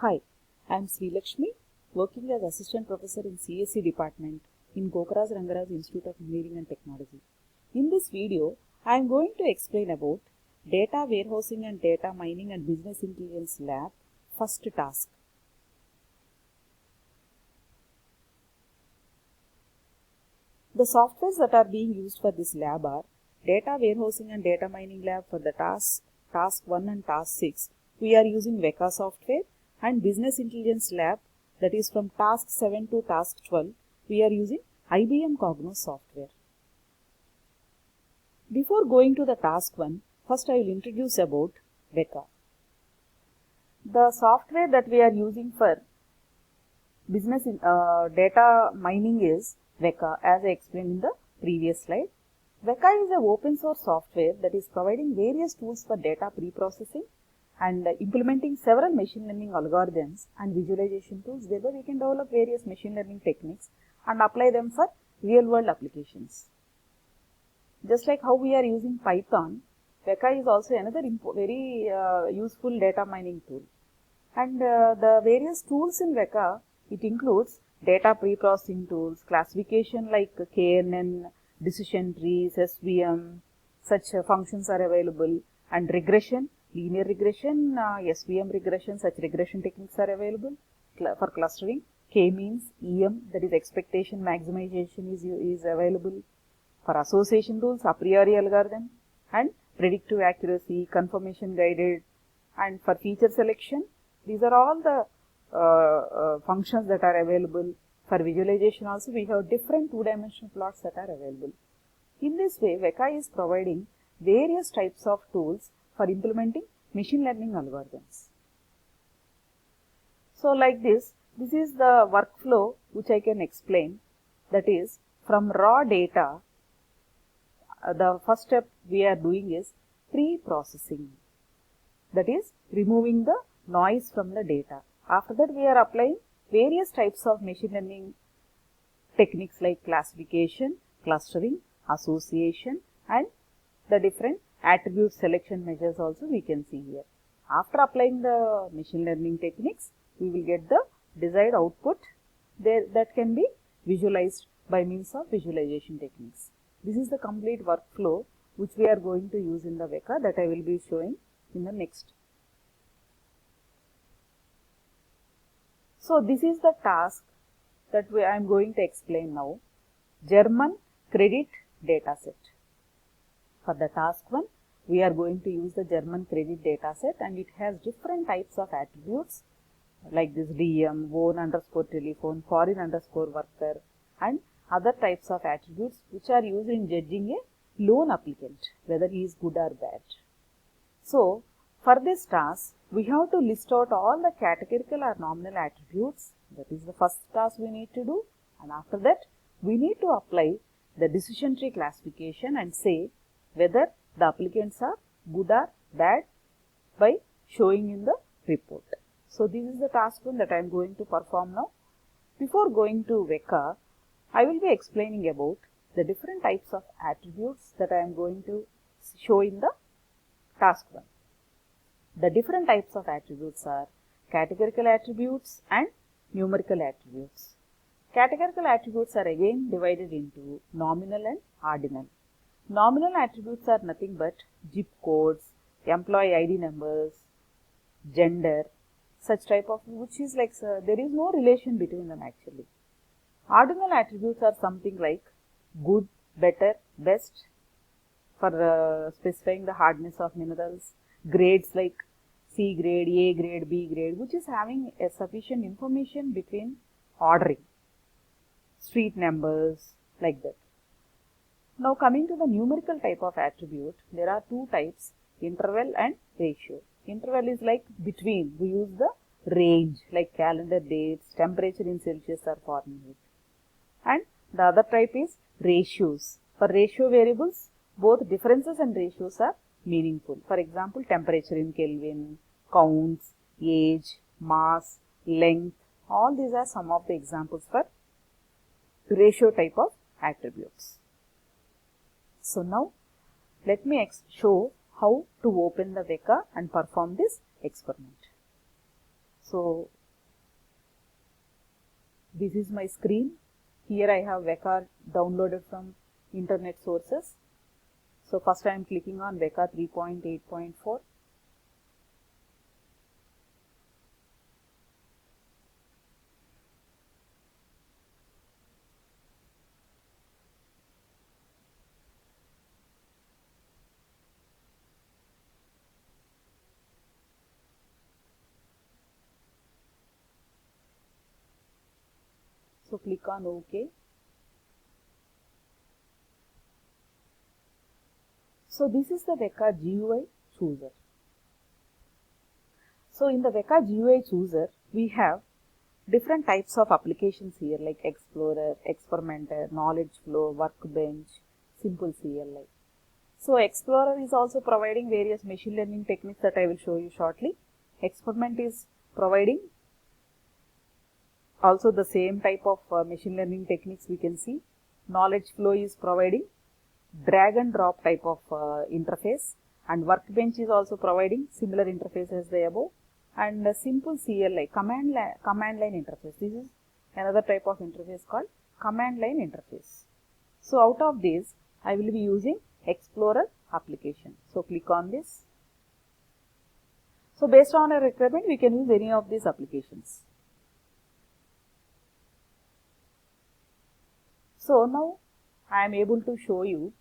Hi, I am Sri Lakshmi, working as Assistant Professor in CSE Department in Gokraj Rangaraj Institute of Engineering and Technology. In this video, I am going to explain about Data Warehousing and Data Mining and Business Intelligence Lab first task. The softwares that are being used for this lab are Data Warehousing and Data Mining Lab for the task 1 and task 6. We are using Weka software, and Business Intelligence Lab, that is from task 7 to task 12, we are using IBM Cognos software. Before going to the task 1, first I will introduce about Weka. The software that we are using for business data mining is Weka, as I explained in the previous slide. Weka is an open source software that is providing various tools for data pre-processing and implementing several machine learning algorithms and visualization tools. Thereby we can develop various machine learning techniques and apply them for real world applications. Just like how we are using Python, Weka is also another very useful data mining tool. And the various tools in Weka, it includes data pre-processing tools, classification like KNN, decision trees, SVM, such functions are available, and regression, linear regression, SVM regression, such regression techniques are available. For clustering, K-means, EM, that is expectation maximization is available. For association tools, a priori algorithm, and predictive accuracy, confirmation guided, and for feature selection, these are all the functions that are available. For visualization also, we have different two-dimensional plots that are available. In this way, Weka is providing various types of tools for implementing machine learning algorithms. So like this is the workflow which I can explain. That is, from raw data, the first step we are doing is pre-processing. That is, removing the noise from the data. After that, we are applying various types of machine learning techniques like classification, clustering, association, and the different attribute selection measures also we can see here. After applying the machine learning techniques, we will get the desired output that can be visualized by means of visualization techniques. This is the complete workflow which we are going to use in the Weka that I will be showing in the next. So this is the task that I am going to explain now. German credit dataset. For the task 1, we are going to use the German credit dataset, and it has different types of attributes like this DM, own underscore telephone, foreign underscore worker, and other types of attributes which are used in judging a loan applicant, whether he is good or bad. So, for this task, we have to list out all the categorical or nominal attributes. That is the first task we need to do, and after that, we need to apply the decision tree classification and say whether the applicants are good or bad by showing in the report. So, this is the task 1 that I am going to perform now. Before going to Weka, I will be explaining about the different types of attributes that I am going to show in the task 1. The different types of attributes are categorical attributes and numerical attributes. Categorical attributes are again divided into nominal and ordinal. Nominal attributes are nothing but zip codes, employee ID numbers, gender, such type of, which is like, there is no relation between them actually. Ordinal attributes are something like good, better, best, for specifying the hardness of minerals, grades like C grade, A grade, B grade, which is having a sufficient information between ordering, street numbers, like that. Now coming to the numerical type of attribute, there are two types, interval and ratio. Interval is like between, we use the range like calendar dates, temperature in Celsius or Fahrenheit. And the other type is ratios. For ratio variables, both differences and ratios are meaningful. For example, temperature in Kelvin, counts, age, mass, length, all these are some of the examples for ratio type of attributes. So now, let me show how to open the Weka and perform this experiment. So, This is my screen. Here I have Vecka downloaded from internet sources. So first I am clicking on Vecka 3.8.4. So click on OK. So this is the Vecka GUI chooser. So in the Vecka GUI chooser, we have different types of applications here like Explorer, Experimenter, Knowledge Flow, Workbench, Simple CLI. So Explorer is also providing various machine learning techniques that I will show you shortly. Experiment is providing also the same type of machine learning techniques we can see. Knowledge Flow is providing drag and drop type of interface, and Workbench is also providing similar interface as the above, and Simple CLI, command line interface. This is another type of interface called command line interface. So out of these I will be using Explorer application. So click on this. So based on a requirement we can use any of these applications. So now I am able to show you,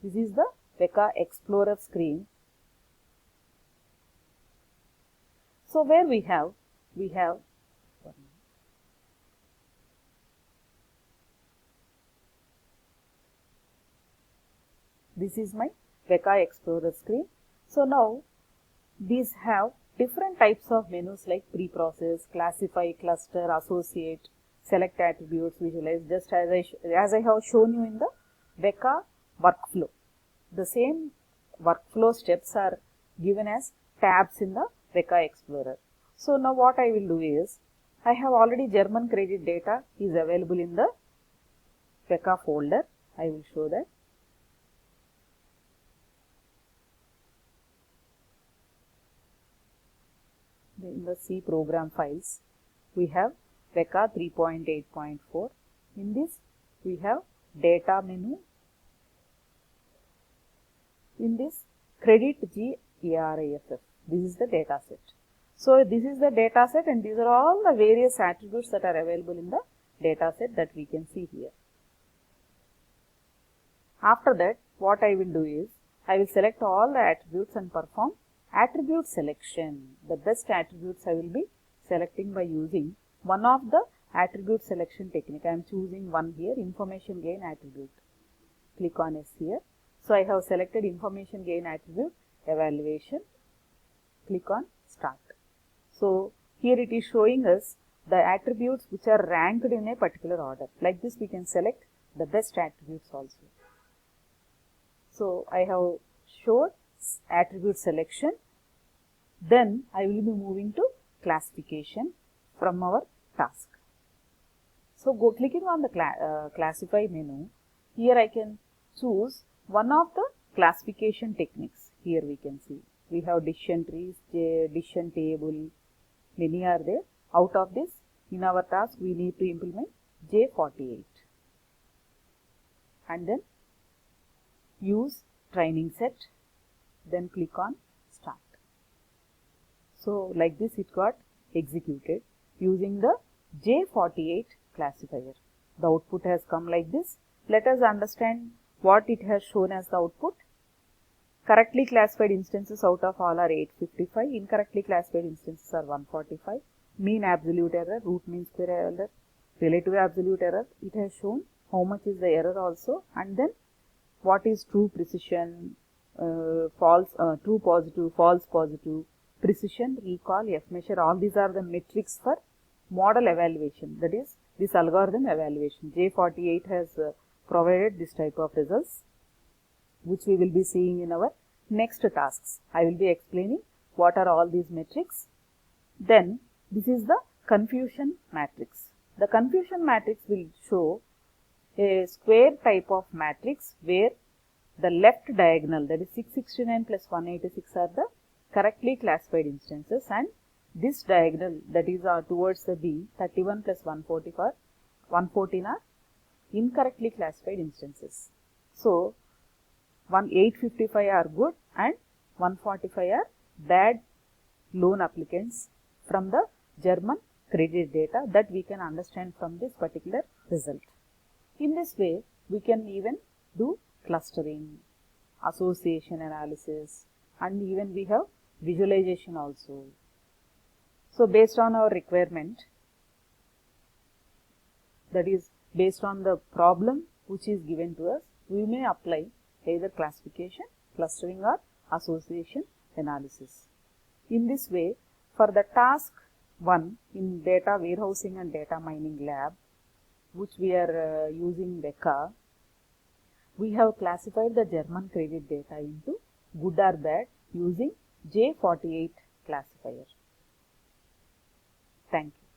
this is the Vecka Explorer screen. So where we have this is my Vecka Explorer screen. So now these have different types of menus like preprocess, classify, cluster, associate, select attributes, visualize, just as I have shown you in the Vecka workflow. The same workflow steps are given as tabs in the Vecka Explorer. So now what I will do is, I have already German credit data is available in the Vecka folder. I will show that. In the C program files, we have Vecka 3.8.4. In this, we have data menu. In this, credit GARIFF. This is the data set. So this is the data set, and these are all the various attributes that are available in the data set that we can see here. After that, what I will do is, I will select all the attributes and perform attribute selection. The best attributes I will be selecting by using one of the attribute selection technique. I am choosing one here, information gain attribute. Click on S here. So I have selected information gain attribute evaluation. Click on start. So here it is showing us the attributes which are ranked in a particular order. Like this we can select the best attributes also. So I have showed attribute selection. Then I will be moving to classification from our task. So clicking on the classify menu, here I can choose one of the classification techniques. Here we can see we have decision trees, decision table, many are there. Out of this, in our task we need to implement J48 and then use training set, then click on start. So like this it got executed using the J48 classifier. The output has come like this. Let us understand what it has shown as the output. Correctly classified instances out of all are 855. Incorrectly classified instances are 145. Mean absolute error, root mean square error, relative absolute error. It has shown how much is the error also, and then what is true precision, false, true positive, false positive, precision, recall, F measure. All these are the metrics for model evaluation, that is this algorithm evaluation. J48 has provided this type of results, which we will be seeing in our next tasks. I will be explaining what are all these metrics. Then this is the confusion matrix. The confusion matrix will show a square type of matrix where the left diagonal, that is 669 plus 186 are the correctly classified instances, and this diagonal, that is towards the B, 31 plus 144 114 are incorrectly classified instances. So 855 are good and 145 are bad loan applicants from the German credit data that we can understand from this particular result. In this way, we can even do clustering, association analysis, and even we have visualization also. So based on our requirement, that is based on the problem which is given to us, we may apply either classification, clustering or association analysis. In this way, for the task 1 in data warehousing and data mining lab, which we are using Weka, we have classified the German credit data into good or bad using J48 classifier. Thank you.